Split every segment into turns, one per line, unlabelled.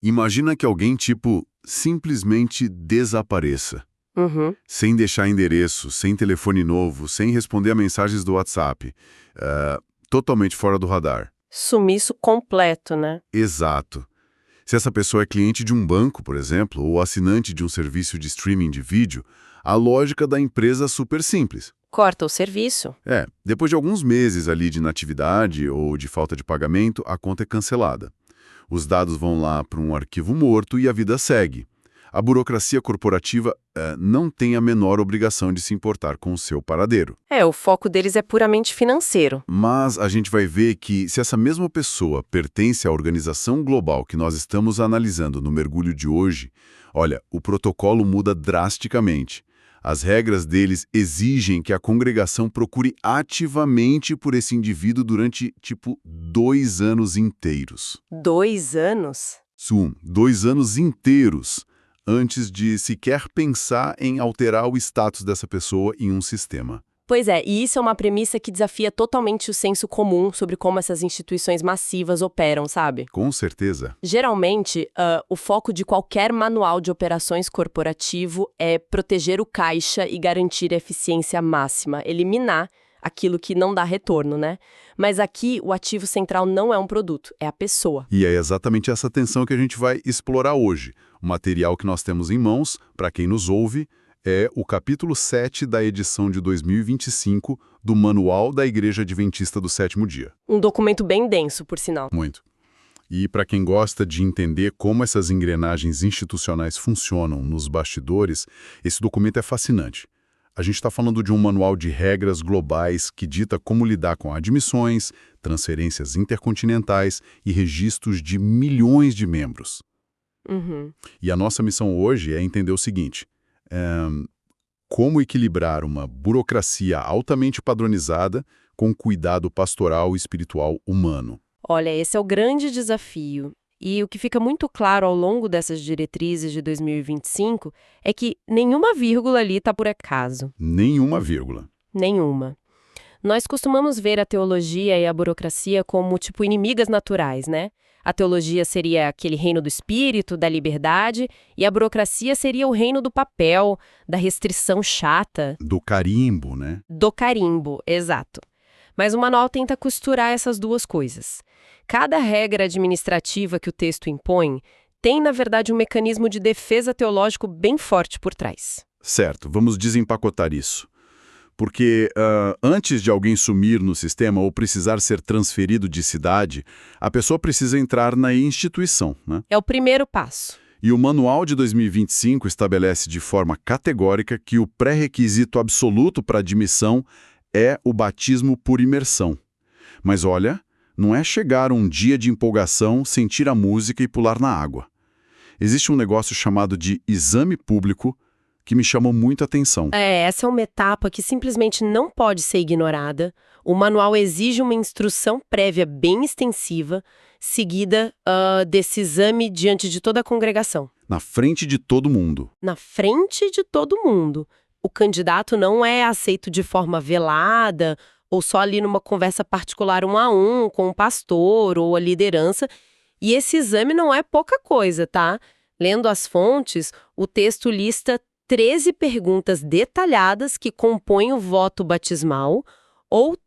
Imagina que alguém, tipo, simplesmente desapareça.
Uhum.
Sem deixar endereço, sem telefone novo, sem responder a mensagens do WhatsApp. Totalmente fora do radar.
Sumiço completo, né?
Exato. Se essa pessoa é cliente de um banco, por exemplo, ou assinante de um serviço de streaming de vídeo, a lógica da empresa é super simples.
Corta o serviço.
Depois de alguns meses ali de inatividade ou de falta de pagamento, a conta é cancelada. Os dados vão lá para um arquivo morto e a vida segue. A burocracia corporativa não tem a menor obrigação de se importar com o seu paradeiro.
O foco deles é puramente financeiro.
Mas a gente vai ver que se essa mesma pessoa pertence à organização global que nós estamos analisando no mergulho de hoje, olha, o protocolo muda drasticamente. As regras deles exigem que a congregação procure ativamente por esse indivíduo durante, 2 anos inteiros.
2 anos?
2 anos inteiros, antes de sequer pensar em alterar o status dessa pessoa em um sistema.
Pois é, e isso é uma premissa que desafia totalmente o senso comum sobre como essas instituições massivas operam, sabe?
Com certeza.
Geralmente, o foco de qualquer manual de operações corporativo é proteger o caixa e garantir a eficiência máxima, eliminar aquilo que não dá retorno, né? Mas aqui, o ativo central não é um produto, é a pessoa.
E é exatamente essa tensão que a gente vai explorar hoje. O material que nós temos em mãos, para quem nos ouve, é o capítulo 7 da edição de 2025 do Manual da Igreja Adventista do Sétimo Dia.
Um documento bem denso, por sinal.
Muito. E para quem gosta de entender como essas engrenagens institucionais funcionam nos bastidores, esse documento é fascinante. A gente está falando de um manual de regras globais que dita como lidar com admissões, transferências intercontinentais e registros de milhões de membros.
Uhum.
E a nossa missão hoje é entender o seguinte: como equilibrar uma burocracia altamente padronizada com cuidado pastoral e espiritual humano.
Olha, esse é o grande desafio. E o que fica muito claro ao longo dessas diretrizes de 2025 é que nenhuma vírgula ali está por acaso.
Nenhuma vírgula.
Nenhuma. Nós costumamos ver a teologia e a burocracia como, inimigas naturais, né? A teologia seria aquele reino do espírito, da liberdade, e a burocracia seria o reino do papel, da restrição chata.
Do carimbo, né?
Do carimbo, exato. Mas o manual tenta costurar essas duas coisas. Cada regra administrativa que o texto impõe tem, na verdade, um mecanismo de defesa teológico bem forte por trás.
Certo, vamos desempacotar isso. Porque antes de alguém sumir no sistema ou precisar ser transferido de cidade, a pessoa precisa entrar na instituição, né?
É o primeiro passo.
E o Manual de 2025 estabelece de forma categórica que o pré-requisito absoluto para admissão é o batismo por imersão. Mas olha, não é chegar um dia de empolgação, sentir a música e pular na água. Existe um negócio chamado de exame público que me chamou muito a atenção.
Essa é uma etapa que simplesmente não pode ser ignorada. O manual exige uma instrução prévia bem extensiva, seguida desse exame diante de toda a congregação.
Na frente de todo mundo.
Na frente de todo mundo. O candidato não é aceito de forma velada ou só ali numa conversa particular 1 a 1 com o pastor ou a liderança. E esse exame não é pouca coisa, tá? Lendo as fontes, o texto lista 13 perguntas detalhadas que compõem o voto batismal, ou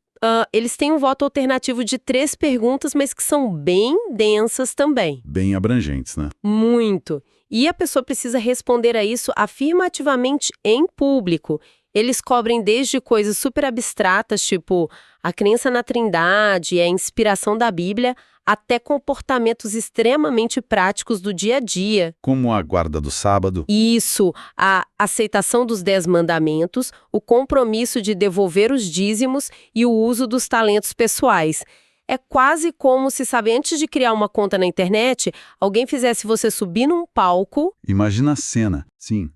eles têm um voto alternativo de 3 perguntas, mas que são bem densas também.
Bem abrangentes, né?
Muito. E a pessoa precisa responder a isso afirmativamente em público. Eles cobrem desde coisas super abstratas, tipo a crença na Trindade e a inspiração da Bíblia, até comportamentos extremamente práticos do dia a dia.
Como a guarda do sábado.
Isso, a aceitação dos 10 mandamentos, o compromisso de devolver os dízimos e o uso dos talentos pessoais. É quase como se, sabe, antes de criar uma conta na internet, alguém fizesse você subir num palco.
Imagina a cena, sim.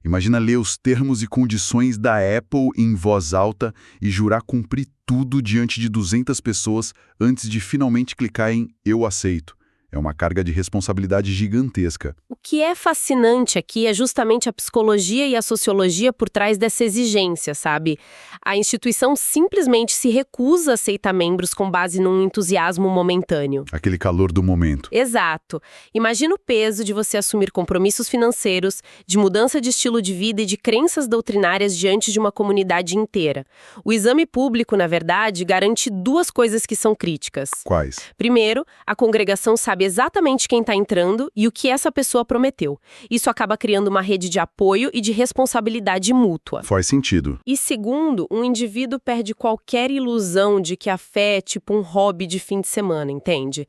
Imagina ler os termos e condições da Apple em voz alta e jurar cumprir tudo diante de 200 pessoas antes de finalmente clicar em "Eu aceito". É uma carga de responsabilidade gigantesca.
O que é fascinante aqui é justamente a psicologia e a sociologia por trás dessa exigência, sabe? A instituição simplesmente se recusa a aceitar membros com base num entusiasmo momentâneo.
Aquele calor do momento.
Exato. Imagina o peso de você assumir compromissos financeiros, de mudança de estilo de vida e de crenças doutrinárias diante de uma comunidade inteira. O exame público, na verdade, garante duas coisas que são críticas.
Quais?
Primeiro, a congregação sabe exatamente quem está entrando e o que essa pessoa prometeu. Isso acaba criando uma rede de apoio e de responsabilidade mútua.
Faz sentido.
E segundo, um indivíduo perde qualquer ilusão de que a fé é tipo um hobby de fim de semana, entende?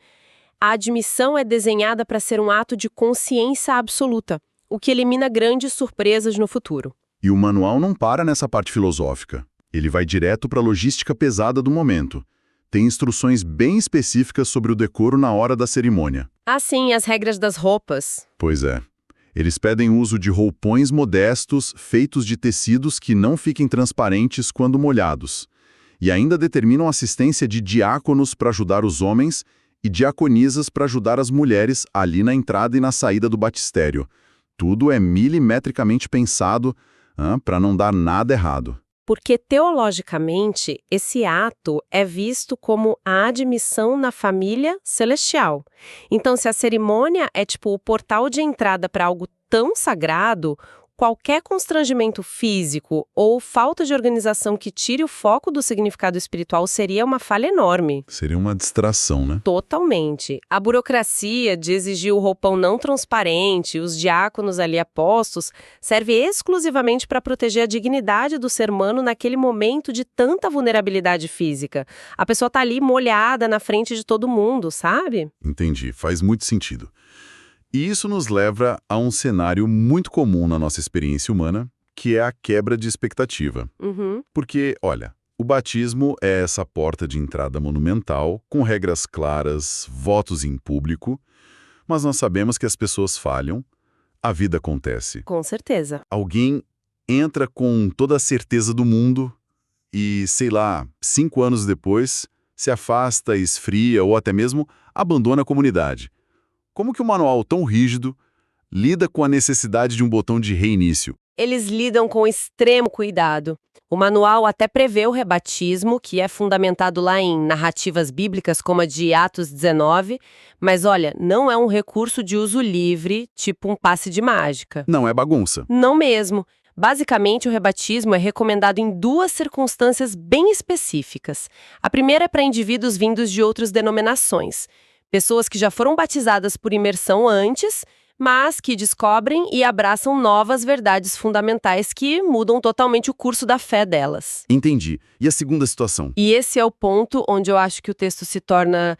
A admissão é desenhada para ser um ato de consciência absoluta, o que elimina grandes surpresas no futuro.
E o manual não para nessa parte filosófica. Ele vai direto para a logística pesada do momento. Tem instruções bem específicas sobre o decoro na hora da cerimônia.
Ah, sim, as regras das roupas.
Pois é. Eles pedem o uso de roupões modestos, feitos de tecidos que não fiquem transparentes quando molhados. E ainda determinam assistência de diáconos para ajudar os homens e diaconisas para ajudar as mulheres ali na entrada e na saída do batistério. Tudo é milimetricamente pensado para não dar nada errado.
Porque, teologicamente, esse ato é visto como a admissão na família celestial. Então, se a cerimônia é tipo o portal de entrada para algo tão sagrado, qualquer constrangimento físico ou falta de organização que tire o foco do significado espiritual seria uma falha enorme.
Seria uma distração, né?
Totalmente. A burocracia de exigir o roupão não transparente, os diáconos ali apostos, serve exclusivamente para proteger a dignidade do ser humano naquele momento de tanta vulnerabilidade física. A pessoa tá ali molhada na frente de todo mundo, sabe?
Entendi, faz muito sentido. E isso nos leva a um cenário muito comum na nossa experiência humana, que é a quebra de expectativa. Porque, olha, o batismo é essa porta de entrada monumental, com regras claras, votos em público, mas nós sabemos que as pessoas falham, a vida acontece.
Com certeza.
Alguém entra com toda a certeza do mundo e, sei lá, 5 anos depois, se afasta, esfria ou até mesmo abandona a comunidade. Como que um manual tão rígido lida com a necessidade de um botão de reinício?
Eles lidam com extremo cuidado. O manual até prevê o rebatismo, que é fundamentado lá em narrativas bíblicas como a de Atos 19, mas olha, não é um recurso de uso livre, tipo um passe de mágica.
Não é bagunça.
Não mesmo. Basicamente, o rebatismo é recomendado em duas circunstâncias bem específicas. A primeira é para indivíduos vindos de outras denominações. Pessoas que já foram batizadas por imersão antes, mas que descobrem e abraçam novas verdades fundamentais que mudam totalmente o curso da fé delas.
Entendi. E a segunda situação?
E esse é o ponto onde eu acho que o texto se torna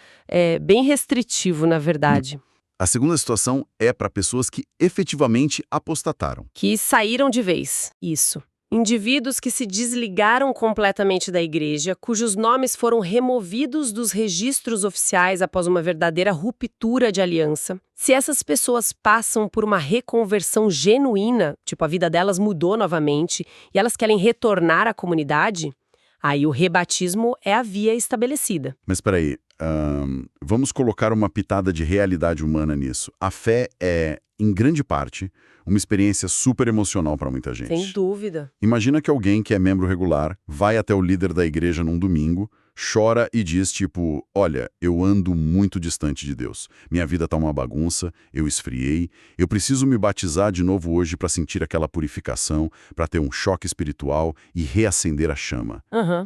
bem restritivo, na verdade.
A segunda situação é para pessoas que efetivamente apostataram.
Que saíram de vez. Isso. Indivíduos que se desligaram completamente da igreja, cujos nomes foram removidos dos registros oficiais após uma verdadeira ruptura de aliança. Se essas pessoas passam por uma reconversão genuína, tipo a vida delas mudou novamente, e elas querem retornar à comunidade, aí o rebatismo é a via estabelecida.
Mas peraí, vamos colocar uma pitada de realidade humana nisso. A fé é, em grande parte, uma experiência super emocional para muita gente.
Sem dúvida.
Imagina que alguém que é membro regular vai até o líder da igreja num domingo, chora e diz tipo, olha, eu ando muito distante de Deus. Minha vida tá uma bagunça, eu esfriei, eu preciso me batizar de novo hoje para sentir aquela purificação, para ter um choque espiritual e reacender a chama.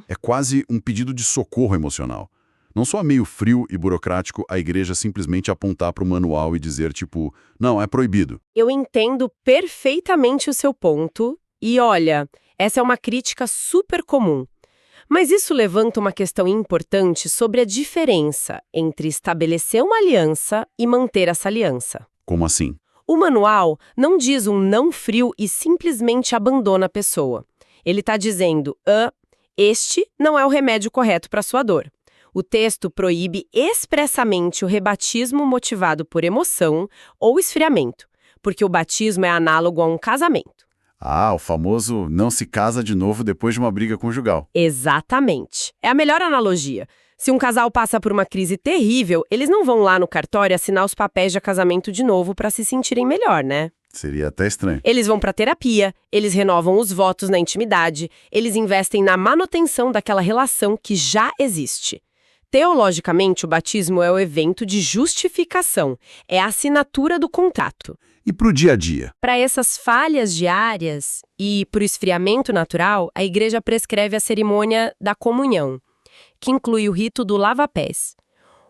É quase um pedido de socorro emocional. Não só meio frio e burocrático a igreja simplesmente apontar para o manual e dizer, tipo, não, é proibido.
Eu entendo perfeitamente o seu ponto e, olha, essa é uma crítica super comum. Mas isso levanta uma questão importante sobre a diferença entre estabelecer uma aliança e manter essa aliança.
Como assim?
O manual não diz um não frio e simplesmente abandona a pessoa. Ele está dizendo, este não é o remédio correto para sua dor. O texto proíbe expressamente o rebatismo motivado por emoção ou esfriamento, porque o batismo é análogo a um casamento.
Ah, o famoso não se casa de novo depois de uma briga conjugal.
Exatamente. É a melhor analogia. Se um casal passa por uma crise terrível, eles não vão lá no cartório assinar os papéis de casamento de novo para se sentirem melhor, né?
Seria até estranho.
Eles vão para terapia, eles renovam os votos na intimidade, eles investem na manutenção daquela relação que já existe. Teologicamente, o batismo é o evento de justificação, é a assinatura do contrato.
E para o dia a dia?
Para essas falhas diárias e para o esfriamento natural, a igreja prescreve a cerimônia da comunhão, que inclui o rito do lava-pés.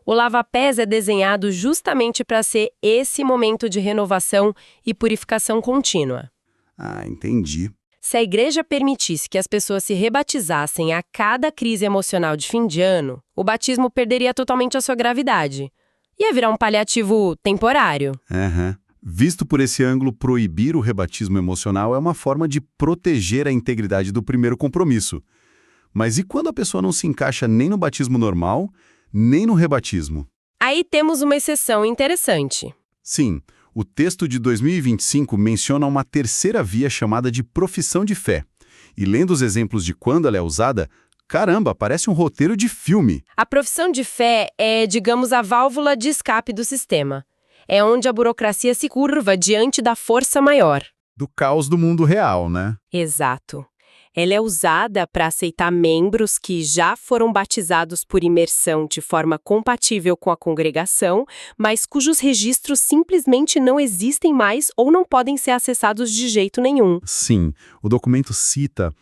O lava-pés é desenhado justamente para ser esse momento de renovação e purificação contínua.
Ah, entendi.
Se a igreja permitisse que as pessoas se rebatizassem a cada crise emocional de fim de ano, o batismo perderia totalmente a sua gravidade. Ia virar um paliativo temporário.
Visto por esse ângulo, proibir o rebatismo emocional é uma forma de proteger a integridade do primeiro compromisso. Mas e quando a pessoa não se encaixa nem no batismo normal, nem no rebatismo?
Aí temos uma exceção interessante.
Sim, o texto de 2025 menciona uma terceira via chamada de profissão de fé. E lendo os exemplos de quando ela é usada, caramba, parece um roteiro de filme.
A profissão de fé é, digamos, a válvula de escape do sistema. É onde a burocracia se curva diante da força maior.
Do caos do mundo real, né?
Exato. Ela é usada para aceitar membros que já foram batizados por imersão de forma compatível com a congregação, mas cujos registros simplesmente não existem mais ou não podem ser acessados de jeito nenhum.
Sim, o documento cita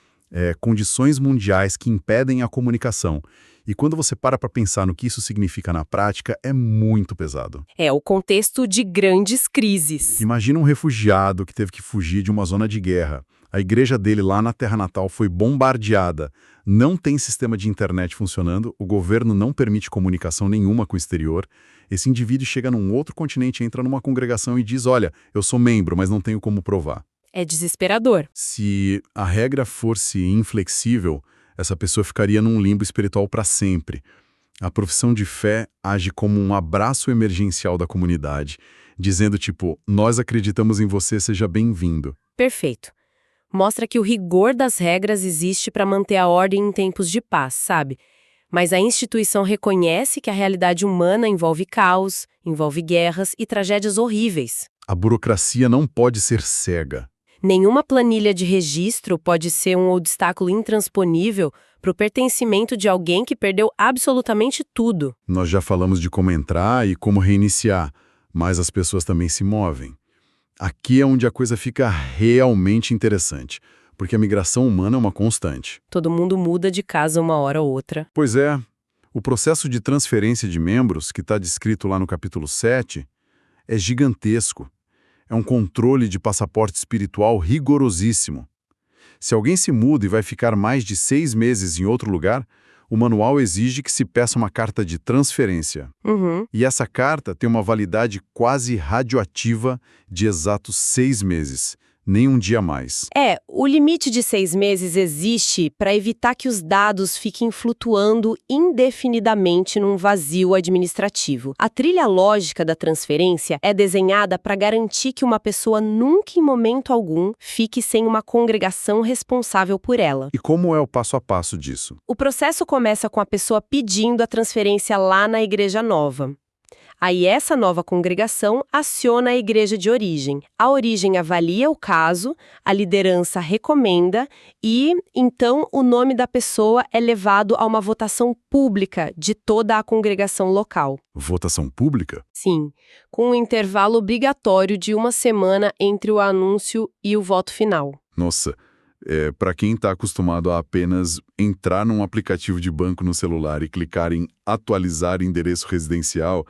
condições mundiais que impedem a comunicação. E quando você para pensar no que isso significa na prática, é muito pesado.
É o contexto de grandes crises.
Imagina um refugiado que teve que fugir de uma zona de guerra. A igreja dele lá na terra natal foi bombardeada. Não tem sistema de internet funcionando, o governo não permite comunicação nenhuma com o exterior. Esse indivíduo chega num outro continente, entra numa congregação e diz, olha, eu sou membro, mas não tenho como provar.
É desesperador.
Se a regra fosse inflexível, essa pessoa ficaria num limbo espiritual para sempre. A profissão de fé age como um abraço emergencial da comunidade, dizendo tipo, nós acreditamos em você, seja bem-vindo.
Perfeito. Mostra que o rigor das regras existe para manter a ordem em tempos de paz, sabe? Mas a instituição reconhece que a realidade humana envolve caos, envolve guerras e tragédias horríveis.
A burocracia não pode ser cega.
Nenhuma planilha de registro pode ser um obstáculo intransponível para o pertencimento de alguém que perdeu absolutamente tudo.
Nós já falamos de como entrar e como reiniciar, mas as pessoas também se movem. Aqui é onde a coisa fica realmente interessante, porque a migração humana é uma constante.
Todo mundo muda de casa uma hora ou outra.
Pois é, o processo de transferência de membros, que está descrito lá no capítulo 7, é gigantesco. É um controle de passaporte espiritual rigorosíssimo. Se alguém se muda e vai ficar mais de 6 meses em outro lugar, o manual exige que se peça uma carta de transferência. E essa carta tem uma validade quase radioativa de exatos 6 meses, nem um dia a mais.
O limite de 6 meses existe para evitar que os dados fiquem flutuando indefinidamente num vazio administrativo. A trilha lógica da transferência é desenhada para garantir que uma pessoa nunca, em momento algum, fique sem uma congregação responsável por ela.
E como é o passo a passo disso?
O processo começa com a pessoa pedindo a transferência lá na igreja nova. Aí essa nova congregação aciona a igreja de origem. A origem avalia o caso, a liderança recomenda e, então, o nome da pessoa é levado a uma votação pública de toda a congregação local.
Votação pública?
Sim, com um intervalo obrigatório de 1 semana entre o anúncio e o voto final.
Nossa, para quem está acostumado a apenas entrar num aplicativo de banco no celular e clicar em atualizar endereço residencial,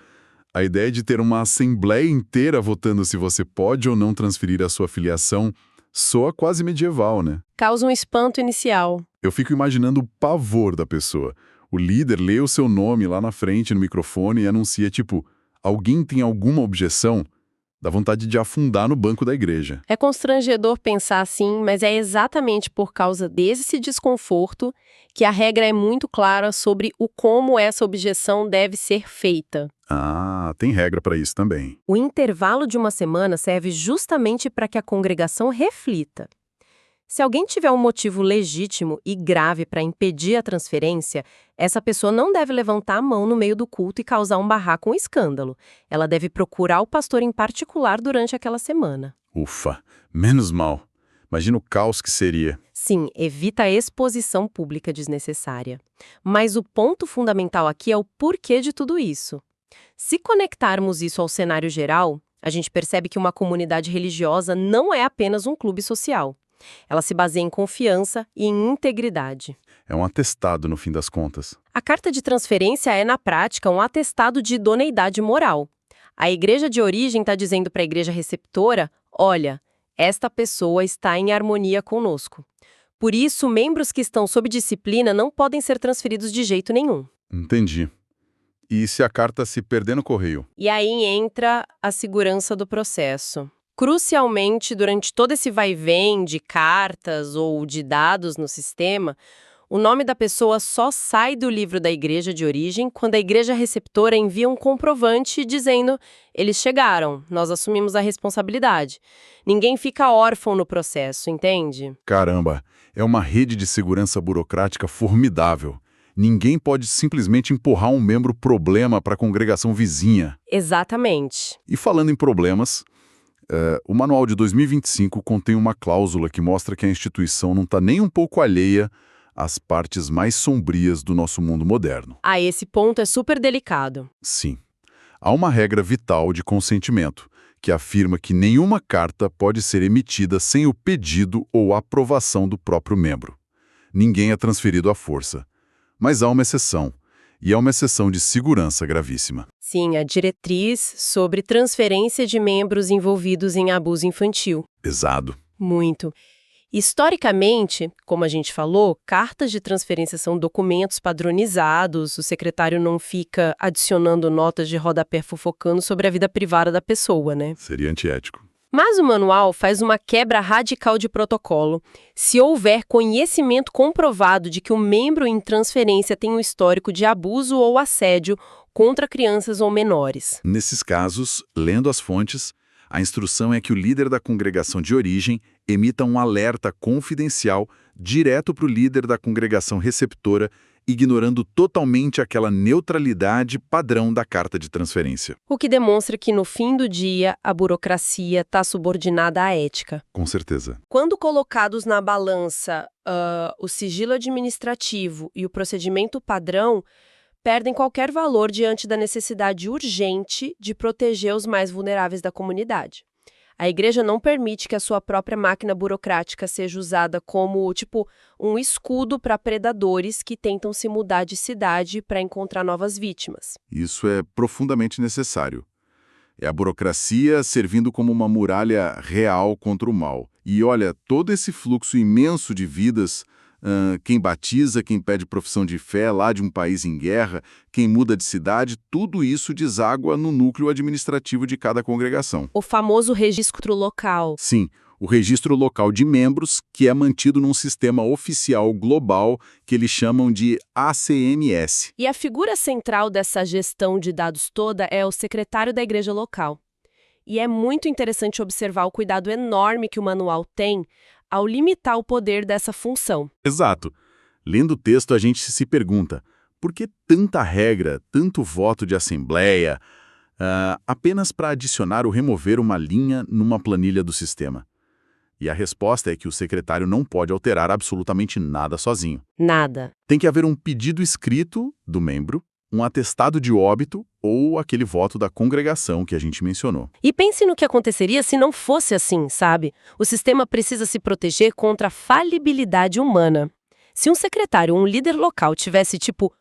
a ideia de ter uma assembleia inteira votando se você pode ou não transferir a sua filiação soa quase medieval, né?
Causa um espanto inicial.
Eu fico imaginando o pavor da pessoa. O líder lê o seu nome lá na frente no microfone e anuncia tipo, alguém tem alguma objeção? Dá vontade de afundar no banco da igreja.
É constrangedor pensar assim, mas é exatamente por causa desse desconforto que a regra é muito clara sobre o como essa objeção deve ser feita.
Ah, tem regra para isso também.
O intervalo de 1 semana serve justamente para que a congregação reflita. Se alguém tiver um motivo legítimo e grave para impedir a transferência, essa pessoa não deve levantar a mão no meio do culto e causar um barraco ou um escândalo. Ela deve procurar o pastor em particular durante aquela semana.
Ufa, menos mal. Imagina o caos que seria.
Sim, evita a exposição pública desnecessária. Mas o ponto fundamental aqui é o porquê de tudo isso. Se conectarmos isso ao cenário geral, a gente percebe que uma comunidade religiosa não é apenas um clube social. Ela se baseia em confiança e em integridade.
É um atestado, no fim das contas.
A carta de transferência é, na prática, um atestado de idoneidade moral. A igreja de origem está dizendo para a igreja receptora, olha, esta pessoa está em harmonia conosco. Por isso, membros que estão sob disciplina não podem ser transferidos de jeito nenhum.
Entendi. E se a carta se perder no correio?
E aí entra a segurança do processo. Crucialmente, durante todo esse vai e vem de cartas ou de dados no sistema, o nome da pessoa só sai do livro da igreja de origem quando a igreja receptora envia um comprovante dizendo eles chegaram, nós assumimos a responsabilidade. Ninguém fica órfão no processo, entende?
Caramba, é uma rede de segurança burocrática formidável. Ninguém pode simplesmente empurrar um membro problema para a congregação vizinha.
Exatamente.
E falando em problemas, o Manual de 2025 contém uma cláusula que mostra que a instituição não está nem um pouco alheia às partes mais sombrias do nosso mundo moderno.
Ah, esse ponto é super delicado.
Sim. Há uma regra vital de consentimento, que afirma que nenhuma carta pode ser emitida sem o pedido ou aprovação do próprio membro. Ninguém é transferido à força. Mas há uma exceção, e é uma exceção de segurança gravíssima.
Sim, a diretriz sobre transferência de membros envolvidos em abuso infantil.
Pesado.
Muito. Historicamente, como a gente falou, cartas de transferência são documentos padronizados, o secretário não fica adicionando notas de rodapé fofocando sobre a vida privada da pessoa, né?
Seria antiético.
Mas o manual faz uma quebra radical de protocolo. Se houver conhecimento comprovado de que o membro em transferência tem um histórico de abuso ou assédio contra crianças ou menores.
Nesses casos, lendo as fontes, a instrução é que o líder da congregação de origem emita um alerta confidencial direto para o líder da congregação receptora, ignorando totalmente aquela neutralidade padrão da carta de transferência.
O que demonstra que, no fim do dia, a burocracia está subordinada à ética.
Com certeza.
Quando colocados na balança o sigilo administrativo e o procedimento padrão, perdem qualquer valor diante da necessidade urgente de proteger os mais vulneráveis da comunidade. A igreja não permite que a sua própria máquina burocrática seja usada como, um escudo para predadores que tentam se mudar de cidade para encontrar novas vítimas.
Isso é profundamente necessário. É a burocracia servindo como uma muralha real contra o mal. E olha, todo esse fluxo imenso de vidas, quem batiza, quem pede profissão de fé lá de um país em guerra, quem muda de cidade, tudo isso deságua no núcleo administrativo de cada congregação.
O famoso registro local.
Sim, o registro local de membros, que é mantido num sistema oficial global que eles chamam de ACMS.
E a figura central dessa gestão de dados toda é o secretário da igreja local. E é muito interessante observar o cuidado enorme que o manual tem ao limitar o poder dessa função.
Exato. Lendo o texto, a gente se pergunta, por que tanta regra, tanto voto de assembleia, apenas para adicionar ou remover uma linha numa planilha do sistema? E a resposta é que o secretário não pode alterar absolutamente nada sozinho.
Nada.
Tem que haver um pedido escrito do membro, um atestado de óbito ou aquele voto da congregação que a gente mencionou.
E pense no que aconteceria se não fosse assim, sabe? O sistema precisa se proteger contra a falibilidade humana. Se um secretário ou um líder local tivesse,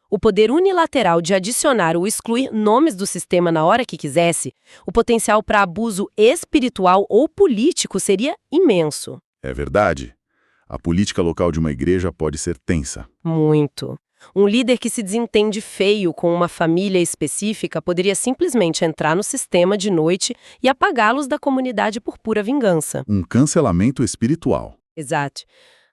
o poder unilateral de adicionar ou excluir nomes do sistema na hora que quisesse, o potencial para abuso espiritual ou político seria imenso.
É verdade. A política local de uma igreja pode ser tensa.
Muito. Um líder que se desentende feio com uma família específica poderia simplesmente entrar no sistema de noite e apagá-los da comunidade por pura vingança.
Um cancelamento espiritual.
Exato.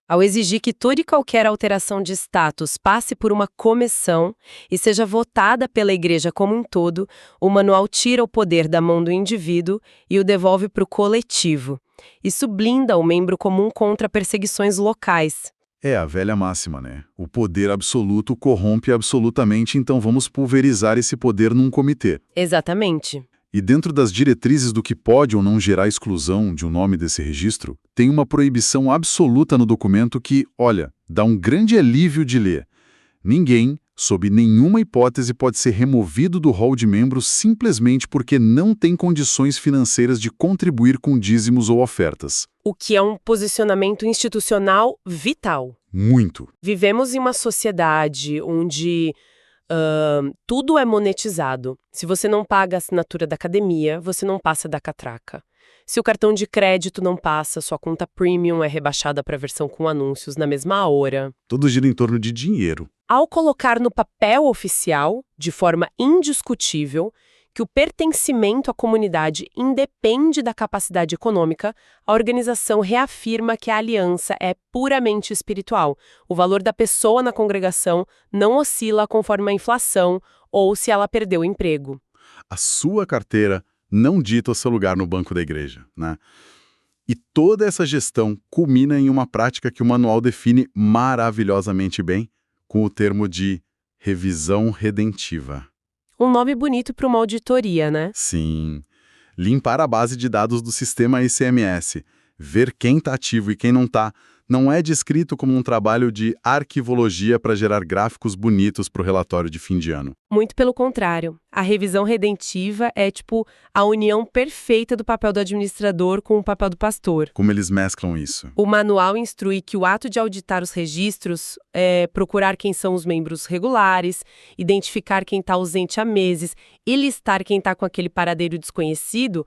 Ao exigir que toda e qualquer alteração de status passe por uma comissão e seja votada pela Igreja como um todo, o manual tira o poder da mão do indivíduo e o devolve para o coletivo. Isso blinda o membro comum contra perseguições locais.
É a velha máxima, né? O poder absoluto corrompe absolutamente, então vamos pulverizar esse poder num comitê.
Exatamente.
E dentro das diretrizes do que pode ou não gerar exclusão de um nome desse registro, tem uma proibição absoluta no documento que, olha, dá um grande alívio de ler. Ninguém, sob nenhuma hipótese, pode ser removido do rol de membros simplesmente porque não tem condições financeiras de contribuir com dízimos ou ofertas.
O que é um posicionamento institucional vital.
Muito.
Vivemos em uma sociedade onde tudo é monetizado. Se você não paga a assinatura da academia, você não passa da catraca. Se o cartão de crédito não passa, sua conta premium é rebaixada para a versão com anúncios na mesma hora.
Tudo gira em torno de dinheiro.
Ao colocar no papel oficial, de forma indiscutível, que o pertencimento à comunidade independe da capacidade econômica, a organização reafirma que a aliança é puramente espiritual. O valor da pessoa na congregação não oscila conforme a inflação ou se ela perdeu o emprego.
A sua carteira não dita o seu lugar no banco da igreja, né? E toda essa gestão culmina em uma prática que o manual define maravilhosamente bem, com o termo de revisão redentiva.
Um nome bonito para uma auditoria, né?
Sim. Limpar a base de dados do sistema ICMS, ver quem está ativo e quem não está, não é descrito como um trabalho de arquivologia para gerar gráficos bonitos para o relatório de fim de ano.
Muito pelo contrário. A revisão redentiva é tipo a união perfeita do papel do administrador com o papel do pastor.
Como eles mesclam isso?
O manual instrui que o ato de auditar os registros é procurar quem são os membros regulares, identificar quem está ausente há meses e listar quem está com aquele paradeiro desconhecido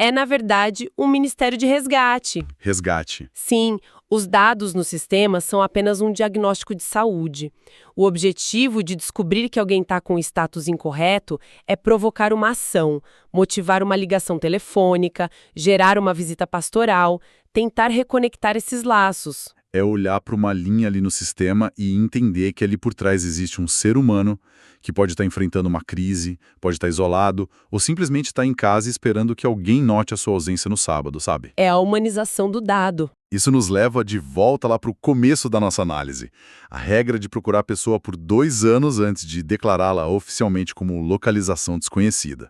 é, na verdade, um ministério de resgate.
Resgate.
Sim, os dados no sistema são apenas um diagnóstico de saúde. O objetivo de descobrir que alguém está com o status incorreto é provocar uma ação, motivar uma ligação telefônica, gerar uma visita pastoral, tentar reconectar esses laços.
É olhar para uma linha ali no sistema e entender que ali por trás existe um ser humano que pode estar enfrentando uma crise, pode estar isolado ou simplesmente estar em casa esperando que alguém note a sua ausência no sábado, sabe?
É a humanização do dado.
Isso nos leva de volta lá para o começo da nossa análise. A regra de procurar a pessoa por 2 anos antes de declará-la oficialmente como localização desconhecida.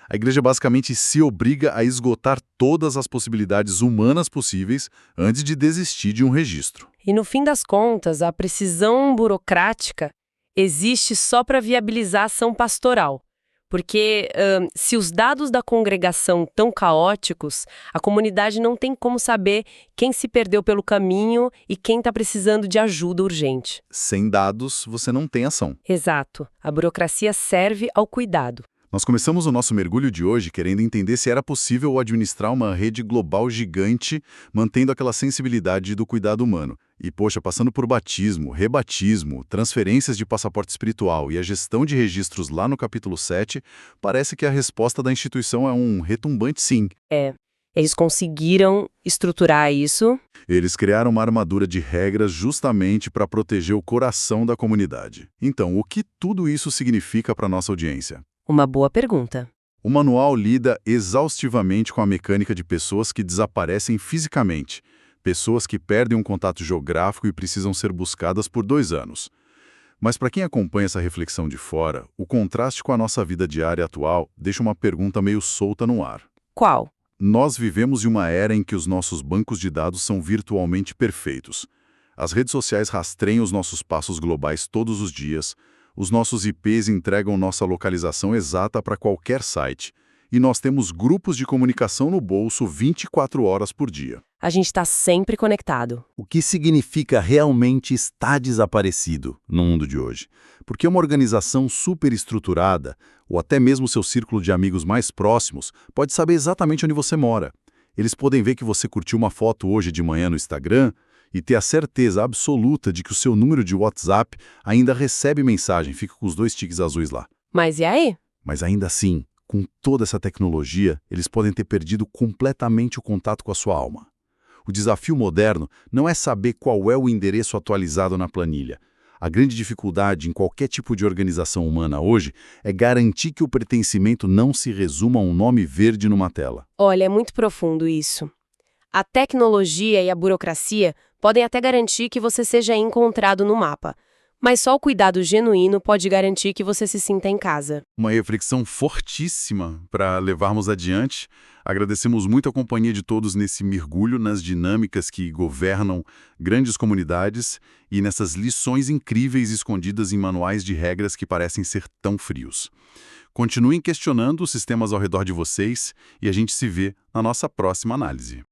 A igreja basicamente se obriga a esgotar todas as possibilidades humanas possíveis antes de desistir de um registro.
E no fim das contas, a precisão burocrática existe só para viabilizar a ação pastoral. Porque se os dados da congregação estão caóticos, a comunidade não tem como saber quem se perdeu pelo caminho e quem está precisando de ajuda urgente.
Sem dados, você não tem ação.
Exato. A burocracia serve ao cuidado.
Nós começamos o nosso mergulho de hoje querendo entender se era possível administrar uma rede global gigante, mantendo aquela sensibilidade do cuidado humano. E, poxa, passando por batismo, rebatismo, transferências de passaporte espiritual e a gestão de registros lá no capítulo 7, parece que a resposta da instituição é um retumbante sim.
Eles conseguiram estruturar isso.
Eles criaram uma armadura de regras justamente para proteger o coração da comunidade. Então, o que tudo isso significa para a nossa audiência?
Uma boa pergunta.
O manual lida exaustivamente com a mecânica de pessoas que desaparecem fisicamente, pessoas que perdem um contato geográfico e precisam ser buscadas por 2 anos. Mas para quem acompanha essa reflexão de fora, o contraste com a nossa vida diária atual deixa uma pergunta meio solta no ar.
Qual?
Nós vivemos em uma era em que os nossos bancos de dados são virtualmente perfeitos. As redes sociais rastreiam os nossos passos globais todos os dias, os nossos IPs entregam nossa localização exata para qualquer site, e nós temos grupos de comunicação no bolso 24 horas por dia.
A gente está sempre conectado.
O que significa realmente estar desaparecido no mundo de hoje? Porque uma organização superestruturada, ou até mesmo seu círculo de amigos mais próximos, pode saber exatamente onde você mora. Eles podem ver que você curtiu uma foto hoje de manhã no Instagram e ter a certeza absoluta de que o seu número de WhatsApp ainda recebe mensagem, fica com os 2 tiques azuis lá.
Mas e aí?
Mas ainda assim, com toda essa tecnologia, eles podem ter perdido completamente o contato com a sua alma. O desafio moderno não é saber qual é o endereço atualizado na planilha. A grande dificuldade em qualquer tipo de organização humana hoje é garantir que o pertencimento não se resuma a um nome verde numa tela.
Olha, é muito profundo isso. A tecnologia e a burocracia podem até garantir que você seja encontrado no mapa, mas só o cuidado genuíno pode garantir que você se sinta em casa.
Uma reflexão fortíssima para levarmos adiante. Agradecemos muito a companhia de todos nesse mergulho nas dinâmicas que governam grandes comunidades e nessas lições incríveis escondidas em manuais de regras que parecem ser tão frios. Continuem questionando os sistemas ao redor de vocês e a gente se vê na nossa próxima análise.